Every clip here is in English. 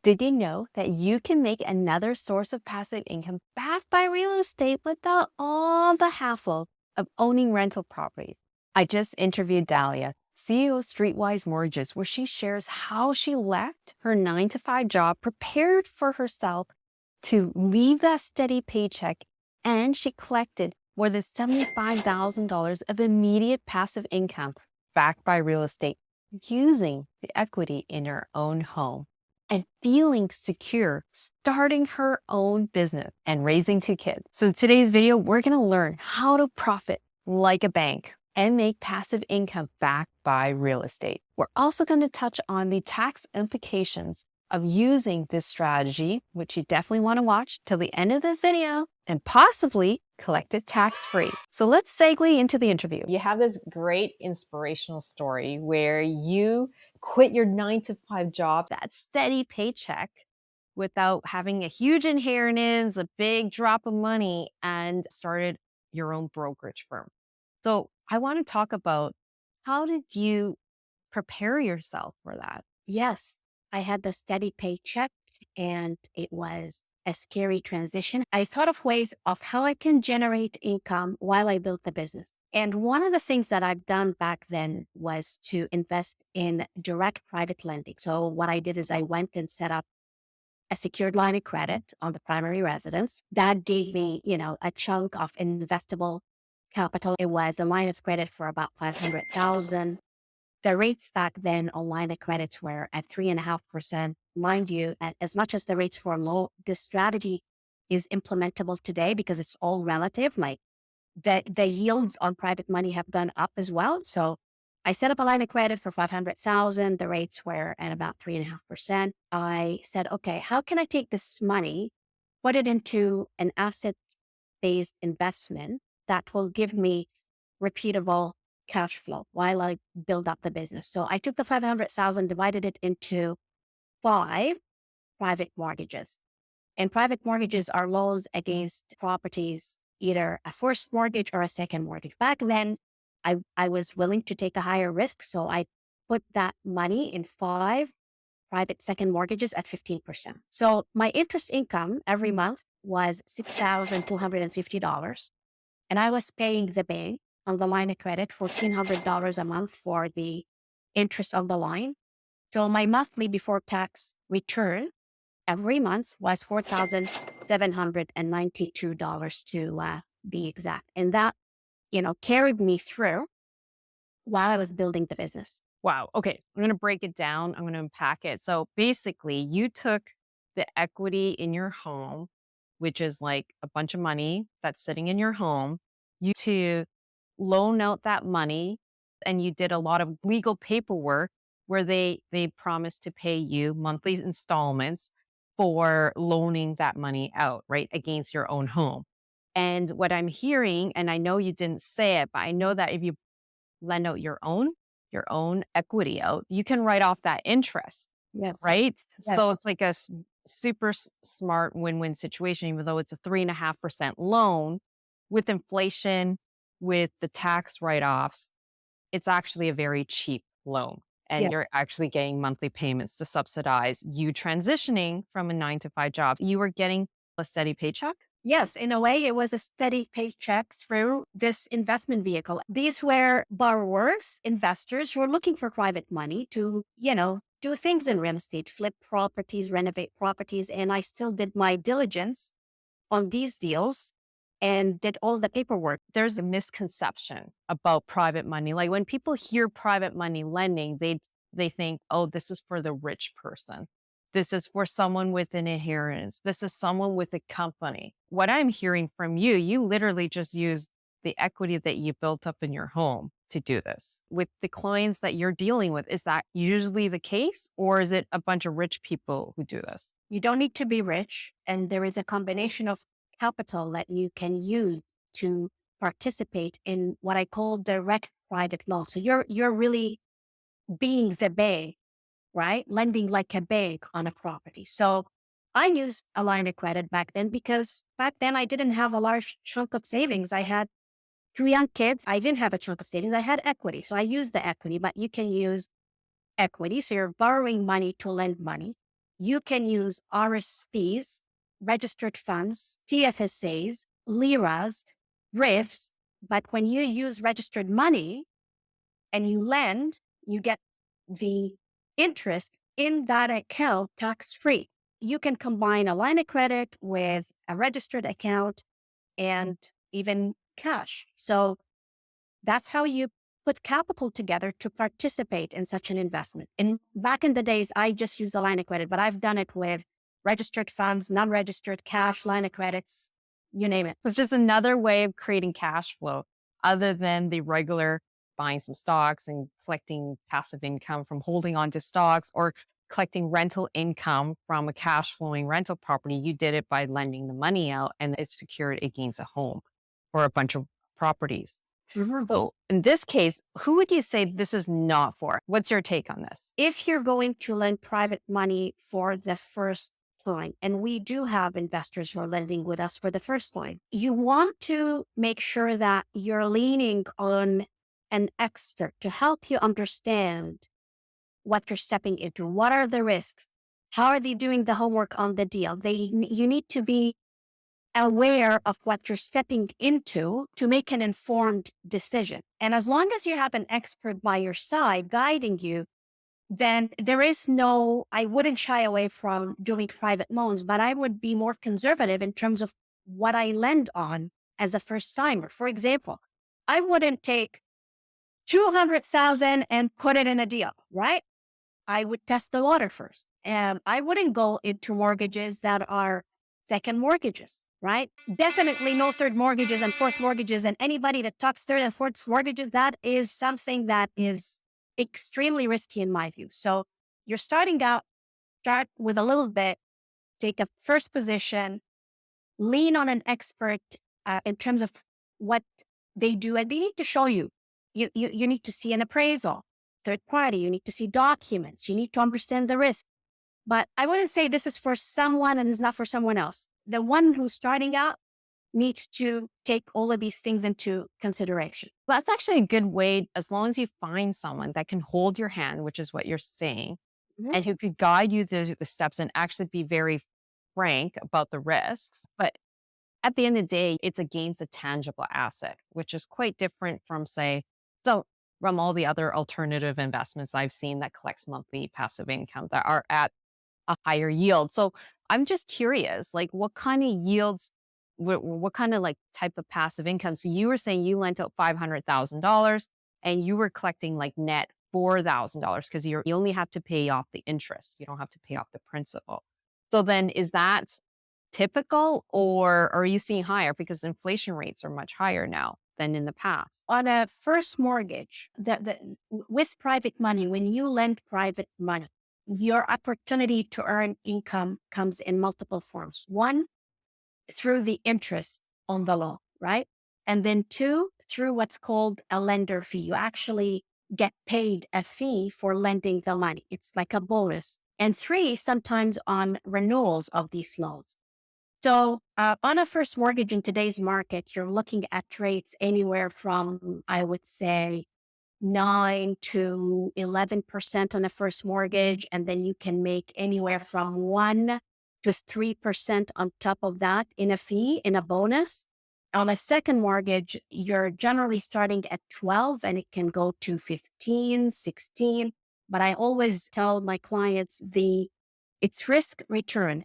Did you know that you can make another source of passive income backed by real estate without all the hassle of owning rental properties? I just interviewed Dalia, CEO of Streetwise Mortgages, where she shares how she left her 9 to 5 job, prepared for herself to leave that steady paycheck, and she collected more than $75,000 of immediate passive income backed by real estate using the equity in her own home and feeling secure starting her own business and raising 2 kids. So in today's video, we're going to learn how to profit like a bank and make passive income backed by real estate. We're also going to touch on the tax implications of using this strategy, which you definitely want to watch till the end of this video and possibly collect it tax-free. So let's segue into the interview. You have this great inspirational story where you quit your 9 to 5 job, that steady paycheck, without having a huge inheritance, a big drop of money, and started your own brokerage firm. So I want to talk about, how did you prepare yourself for that? Yes, I had the steady paycheck and it was a scary transition. I thought of ways of how I can generate income while I built the business. And one of the things that I've done back then was to invest in direct private lending. So what I did is I went and set up a secured line of credit on the primary residence. That gave me, a chunk of investable capital. It was a line of credit for about 500,000. The rates back then on line of credits were at 3.5%. Mind you, as much as the rates were low, this strategy is implementable today because it's all relative. Like the yields on private money have gone up as well. So I set up a line of credit for 500,000. The rates were at about 3.5%. I said, okay, how can I take this money, put it into an asset-based investment that will give me repeatable cash flow while I build up the business? So I took the 500,000, divided it into 5 private mortgages. And private mortgages are loans against properties, either a first mortgage or a second mortgage. Back then, I was willing to take a higher risk. So I put that money in 5 private second mortgages at 15%. So my interest income every month was $6,250. And I was paying the bank on the line of credit $1,400 a month for the interest of the line. So my monthly before tax return every month was $4,792 to be exact. And that, carried me through while I was building the business. Wow. Okay. I'm going to break it down. I'm going to unpack it. So basically, you took the equity in your home, which is like a bunch of money that's sitting in your home, you to loan out that money, and you did a lot of legal paperwork where they promised to pay you monthly installments for loaning that money out, right, against your own home. And what I'm hearing, and I know you didn't say it, but I know that if you lend out your own equity out, you can write off that interest, Yes. right? So Yes. it's like a super smart win-win situation, even though it's a 3.5% loan. With inflation, with the tax write-offs, it's actually a very cheap loan. And Yeah. you're actually getting monthly payments to subsidize you transitioning from a 9 to 5 job. You were getting a steady paycheck. Yes, in a way, it was a steady paycheck through this investment vehicle. These were borrowers, investors who were looking for private money to, do things in real estate, flip properties, renovate properties. And I still did my diligence on these deals and did all the paperwork. There's a misconception about private money. Like when people hear private money lending, they think, oh, this is for the rich person. This is for someone with an inheritance. This is someone with a company. What I'm hearing from you, you literally just use the equity that you built up in your home to do this. With the clients that you're dealing with, is that usually the case, or is it a bunch of rich people who do this? You don't need to be rich. And there is a combination of capital that you can use to participate in what I call direct private loan. So you're really being the bank, right? Lending like a bank on a property. So I used a line of credit back then because back then I didn't have a large chunk of savings. I had 2 young kids. I didn't have a chunk of savings. I had equity. So I used the equity, but you can use equity. So you're borrowing money to lend money. You can use RSPs, registered funds, TFSAs, LIRAs, RIFs. But when you use registered money and you lend, you get the interest in that account tax free. You can combine a line of credit with a registered account and even cash. So that's how you put capital together to participate in such an investment. And back in the days, I just used a line of credit, but I've done it with registered funds, non-registered cash, line of credits, you name it. It's just another way of creating cash flow other than the regular buying some stocks and collecting passive income from holding on to stocks or collecting rental income from a cash flowing rental property. You did it by lending the money out and it's secured against a home or a bunch of properties. So in this case, who would you say this is not for? What's your take on this? If you're going to lend private money for the first time, and we do have investors who are lending with us for the first time, you want to make sure that you're leaning on an expert to help you understand what you're stepping into. What are the risks? How are they doing the homework on the deal? You need to be aware of what you're stepping into to make an informed decision. And as long as you have an expert by your side guiding you, then I wouldn't shy away from doing private loans, but I would be more conservative in terms of what I lend on as a first timer. For example, I wouldn't take 200,000 and put it in a deal, right? I would test the water first. And I wouldn't go into mortgages that are second mortgages, right? Definitely no third mortgages and fourth mortgages. And anybody that talks third and fourth mortgages, that is something that is extremely risky in my view. So you're starting out, start with a little bit, take a first position, lean on an expert in terms of what they do. And they need to show you. You need to see an appraisal, third party. You need to see documents. You need to understand the risk. But I wouldn't say this is for someone and is not for someone else. The one who's starting out needs to take all of these things into consideration. That's actually a good way, as long as you find someone that can hold your hand, which is what you're saying, and who could guide you through the steps and actually be very frank about the risks. But at the end of the day, it's against a tangible asset, which is quite different from, from all the other alternative investments I've seen that collects monthly passive income that are at a higher yield. So I'm just curious, like what kind of yields, what kind of like type of passive income? So you were saying you lent out $500,000 and you were collecting like net $4,000 because you only have to pay off the interest. You don't have to pay off the principal. So then is that typical or are you seeing higher because inflation rates are much higher now than in the past? On a first mortgage, with private money, when you lend private money, your opportunity to earn income comes in multiple forms. One, through the interest on the loan, right? And then two, through what's called a lender fee. You actually get paid a fee for lending the money. It's like a bonus. And three, sometimes on renewals of these loans. So on a first mortgage in today's market, you're looking at rates anywhere from, I would say, 9 to 11% on a first mortgage. And then you can make anywhere from 1 to 3% on top of that in a fee, in a bonus. On a second mortgage, you're generally starting at 12 and it can go to 15, 16. But I always tell my clients it's risk return.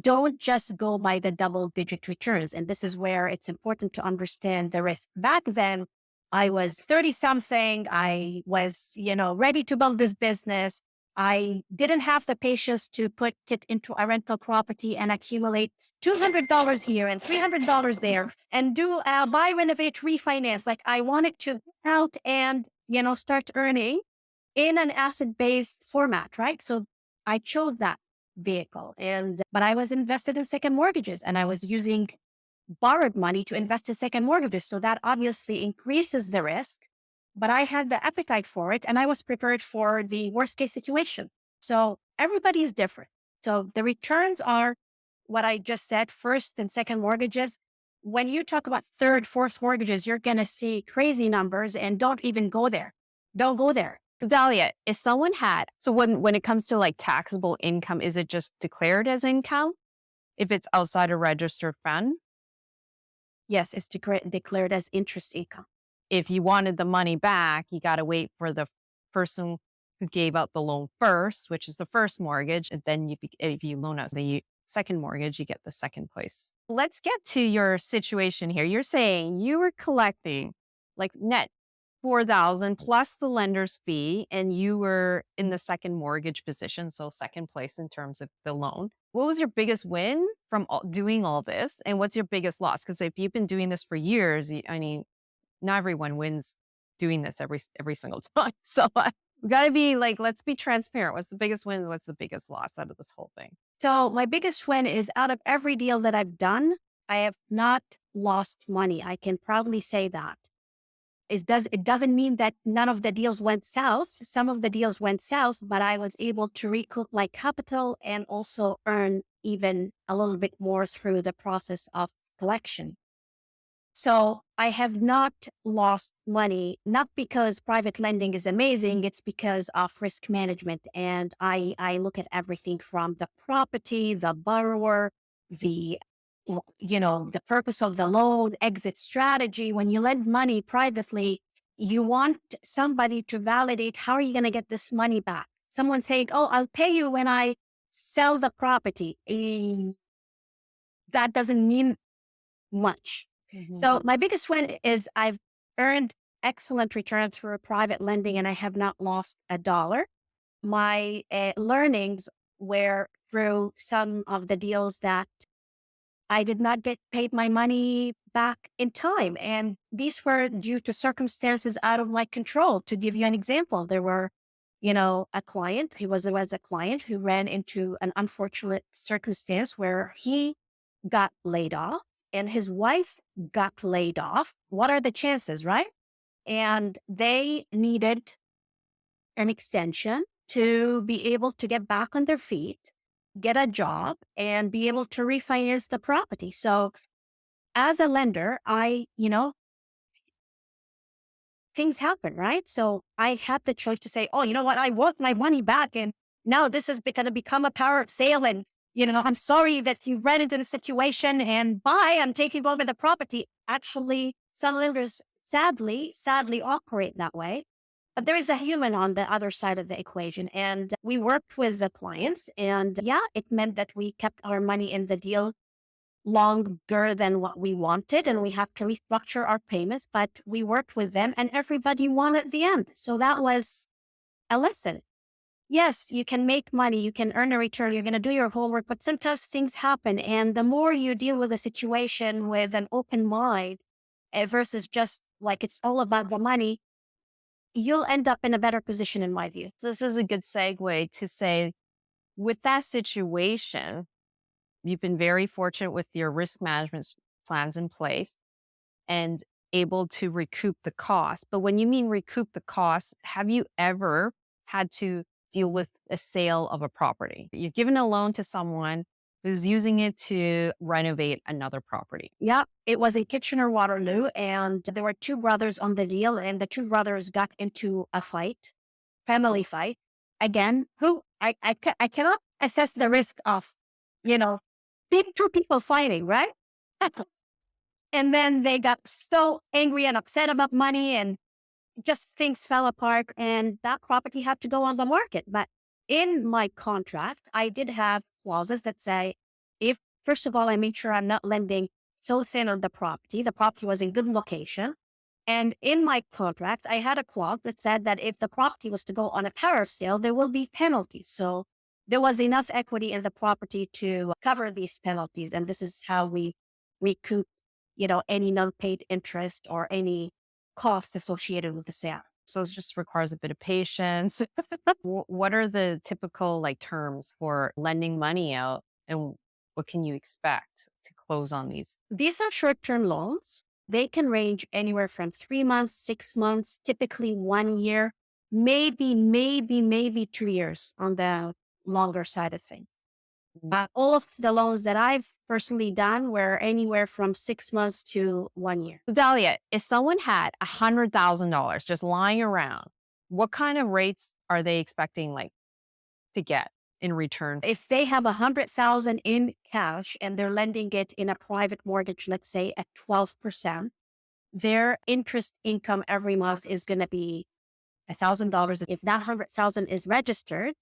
Don't just go by the double-digit returns. And this is where it's important to understand the risk. Back then, I was 30-something. I was, ready to build this business. I didn't have the patience to put it into a rental property and accumulate $200 here and $300 there and do a buy, renovate, refinance. Like I wanted to get out and, start earning in an asset-based format, right? So I chose that vehicle. But I was invested in second mortgages and I was using borrowed money to invest in second mortgages. So that obviously increases the risk, but I had the appetite for it and I was prepared for the worst case situation. So everybody is different. So the returns are what I just said, first and second mortgages. When you talk about third, fourth mortgages, you're going to see crazy numbers and don't even go there. Don't go there. Dalia, if someone had, so when it comes to like taxable income, is it just declared as income if it's outside a registered fund? Yes, it's declared as interest income. If you wanted the money back, you got to wait for the person who gave out the loan first, which is the first mortgage. And then if you loan out the second mortgage, you get the second place. Let's get to your situation here. You're saying you were collecting like net 4,000 plus the lender's fee, and you were in the second mortgage position. So second place in terms of the loan. What was your biggest win from doing all this? And what's your biggest loss? Because if you've been doing this for years, I mean, not everyone wins doing this every single time. So we got to be like, let's be transparent. What's the biggest win? What's the biggest loss out of this whole thing? So my biggest win is out of every deal that I've done, I have not lost money. I can proudly say that. It doesn't mean that none of the deals went south. Some of the deals went south, but I was able to recoup my capital and also earn even a little bit more through the process of collection. So I have not lost money, not because private lending is amazing. It's because of risk management. And I look at everything from the property, the borrower, the the purpose of the loan, exit strategy. When you lend money privately, you want somebody to validate how are you going to get this money back. Someone saying, "Oh, I'll pay you when I sell the property." That doesn't mean much. So my biggest win is I've earned excellent return through private lending and I have not lost a dollar. My learnings were through some of the deals that I did not get paid my money back in time. And these were due to circumstances out of my control. To give you an example, there were, a client, he was a client who ran into an unfortunate circumstance where he got laid off and his wife got laid off. What are the chances, right? And they needed an extension to be able to get back on their feet, get a job, and be able to refinance the property. So as a lender, things happen, right? So I had the choice to say, oh, you know what? I want my money back. And now this is going to become a power of sale. And, I'm sorry that you ran into the situation and bye, I'm taking over the property. Actually, some lenders sadly operate that way. But there is a human on the other side of the equation. And we worked with the clients. And yeah, it meant that we kept our money in the deal longer than what we wanted. And we had to restructure our payments, but we worked with them and everybody won at the end. So that was a lesson. Yes, you can make money, you can earn a return, you're going to do your homework, but sometimes things happen. And the more you deal with a situation with an open mind versus just like it's all about the money, you'll end up in a better position, in my view. This is a good segue to say, with that situation, you've been very fortunate with your risk management plans in place and able to recoup the cost. But when you mean recoup the cost, have you ever had to deal with a sale of a property? You've given a loan to someone who's using it to renovate another property. Yeah, it was in Kitchener-Waterloo, and there were two brothers on the deal, and the two brothers got into a fight, family fight. Again, who I cannot assess the risk of, two people fighting, right? And then they got so angry and upset about money, and just things fell apart, and that property had to go on the market. But in my contract, I did have clauses that say, if first of all, I made sure I'm not lending so thin on the property was in good location. And in my contract, I had a clause that said that if the property was to go on a power sale, there will be penalties. So there was enough equity in the property to cover these penalties. And this is how we recoup, any non-paid interest or any costs associated with the sale. So it just requires a bit of patience. What are the typical terms for lending money out, and what can you expect to close on these? These are short-term loans. They can range anywhere from 3 months, 6 months, typically 1 year, maybe 2 years on the longer side of things. All of the loans that I've personally done were anywhere from 6 months to 1 year. So Dalia, if someone had $100,000 just lying around What kind of rates are they expecting to get in return? If they have 100,000 in cash and they're lending it in a private mortgage, let's say at 12%, their interest income every month is going to be $1,000. If that 100,000 is registered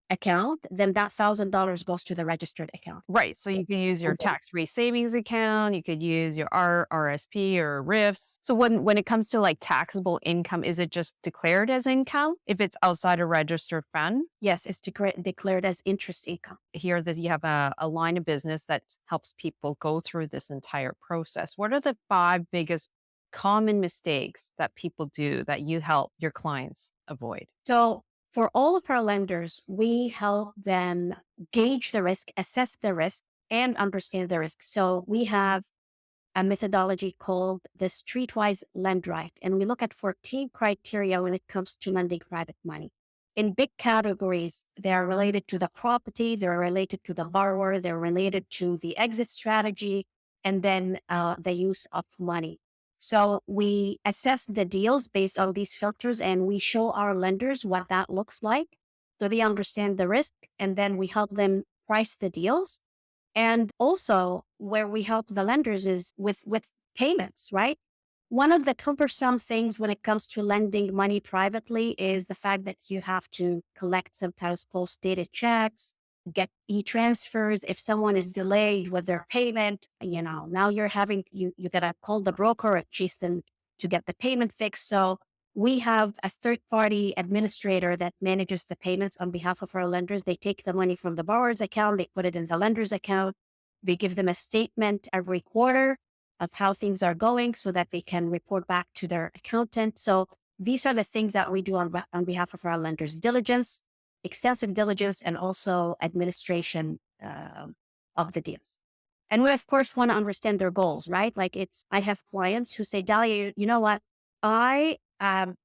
account, then that $1,000 goes to the registered account. Right. So you can use your tax-free savings account. You could use your RSP or RIFs. So when it comes to taxable income, is it just declared as income if it's outside a registered fund? Yes, it's declared as interest income. Here that you have a line of business that helps people go through this entire process. What are the 5 biggest common mistakes that people do that you help your clients avoid? So for all of our lenders, we help them gauge the risk, assess the risk, and understand the risk. So we have a methodology called the Streetwise Lend Right, and we look at 14 criteria when it comes to lending private money. In big categories, they are related to the property, they're related to the borrower, they're related to the exit strategy, and then the use of money. So we assess the deals based on these filters and we show our lenders what that looks like so they understand the risk, and then we help them price the deals. And also where we help the lenders is with payments, right? One of the cumbersome things when it comes to lending money privately is the fact that you have to collect sometimes post-dated checks, get e-transfers. If someone is delayed with their payment, now you're having, you gotta call the broker or chase them to get the payment fixed. So we have a third-party administrator that manages the payments on behalf of our lenders. They take the money from the borrower's account, they put it in the lender's account. They give them a statement every quarter of how things are going so that they can report back to their accountant. So these are the things that we do on behalf of our lenders: diligence, extensive diligence, and also administration of the deals. And we, of course, want to understand their goals, right? I have clients who say, Dalia, you know what? I have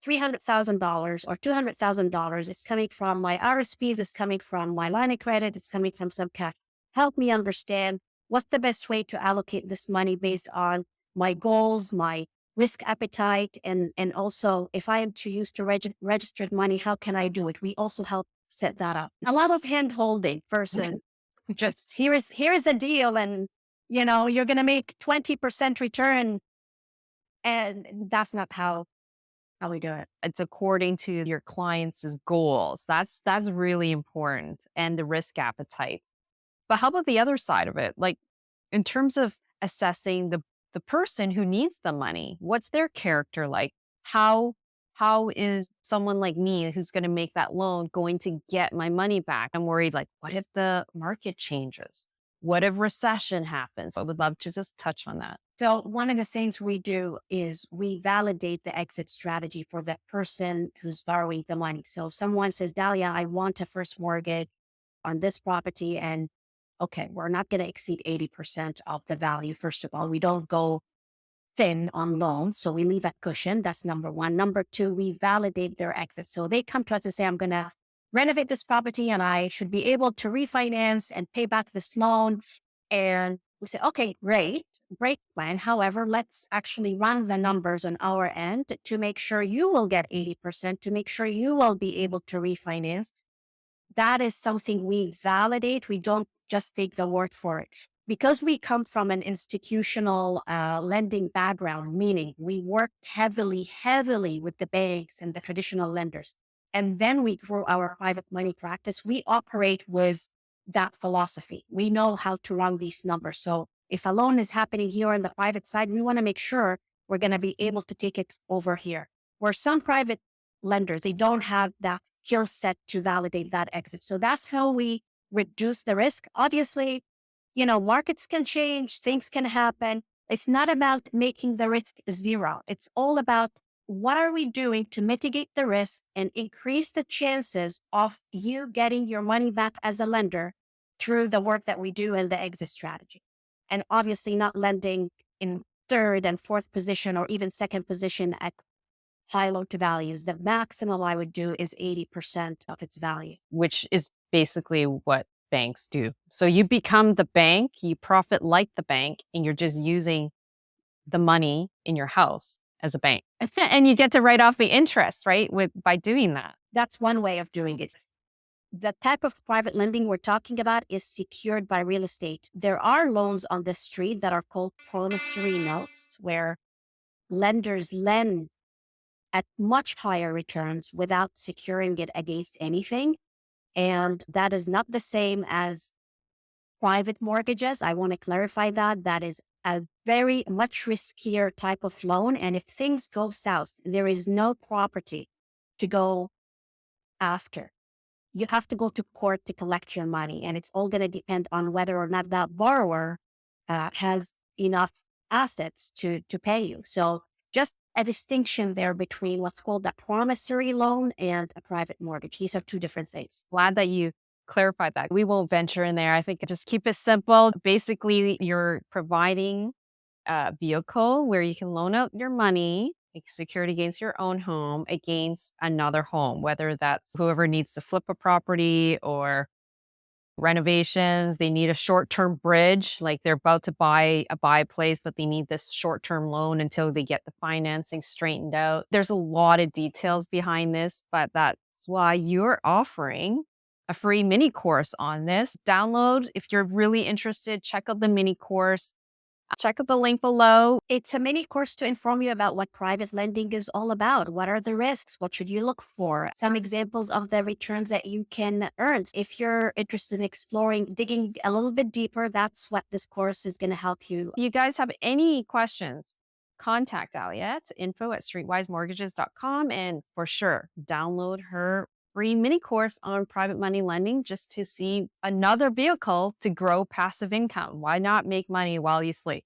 $300,000 or $200,000. It's coming from my RSPs. It's coming from my line of credit. It's coming from some cash. Help me understand what's the best way to allocate this money based on my goals, my risk appetite, and also if I am to use registered money, how can I do it? We also help set that up. A lot of hand holding versus just here is a deal, and you're going to make 20% return, and that's not how we do it. It's according to your clients' goals. That's really important, and the risk appetite. But how about the other side of it? In terms of assessing the person who needs the money, what's their character like? How is someone like me who's going to make that loan going to get my money back? I'm worried, what if the market changes? What if recession happens? I would love to just touch on that. So one of the things we do is we validate the exit strategy for the person who's borrowing the money. So someone says, Dalia, I want a first mortgage on this property, and okay, we're not going to exceed 80% of the value. First of all, we don't go thin on loans. So we leave a cushion. That's number one. Number two, we validate their exit. So they come to us and say, I'm going to renovate this property and I should be able to refinance and pay back this loan. And we say, okay, great plan. However, let's actually run the numbers on our end to make sure you will get 80%, to make sure you will be able to refinance. That is something we validate. We don't just take the word for it. Because we come from an institutional lending background, meaning we work heavily with the banks and the traditional lenders, and then we grow our private money practice, we operate with that philosophy. We know how to run these numbers. So if a loan is happening here on the private side, we want to make sure we're going to be able to take it over here. Where some private lenders, they don't have that skill set to validate that exit. So that's how we reduce the risk. Obviously, markets can change, things can happen. It's not about making the risk zero. It's all about what are we doing to mitigate the risk and increase the chances of you getting your money back as a lender through the work that we do in the exit strategy. And obviously not lending in third and fourth position or even second position at high loan to values. The maximum I would do is 80% of its value. Which is basically what banks do. So you become the bank, you profit like the bank, and you're just using the money in your house as a bank. And you get to write off the interest, right? By doing that. That's one way of doing it. The type of private lending we're talking about is secured by real estate. There are loans on the street that are called promissory notes, where lenders lend at much higher returns without securing it against anything. And that is not the same as private mortgages. I want to clarify that. That is a very much riskier type of loan. And if things go south, there is no property to go after. You have to go to court to collect your money. And it's all going to depend on whether or not that borrower has enough assets to pay you. So just a distinction there between what's called a promissory loan and a private mortgage. These are two different things. Glad that you clarified that. We won't venture in there. I think just keep it simple. Basically, you're providing a vehicle where you can loan out your money, like security against your own home, against another home, whether that's whoever needs to flip a property or renovations. They need a short-term bridge, like they're about to buy a place, but they need this short-term loan until they get the financing straightened out. There's a lot of details behind this, but that's why you're offering a free mini course on this. Download, if you're really interested, check out the mini course. Check out the link below. It's a mini course to inform you about what private lending is all about. What are the risks? What should you look for? Some examples of the returns that you can earn. If you're interested in exploring, digging a little bit deeper, that's what this course is going to help you. If you guys have any questions, contact Dalia at info@streetwisemortgages.com, and for sure, download her free mini course on private money lending just to see another vehicle to grow passive income. Why not make money while you sleep?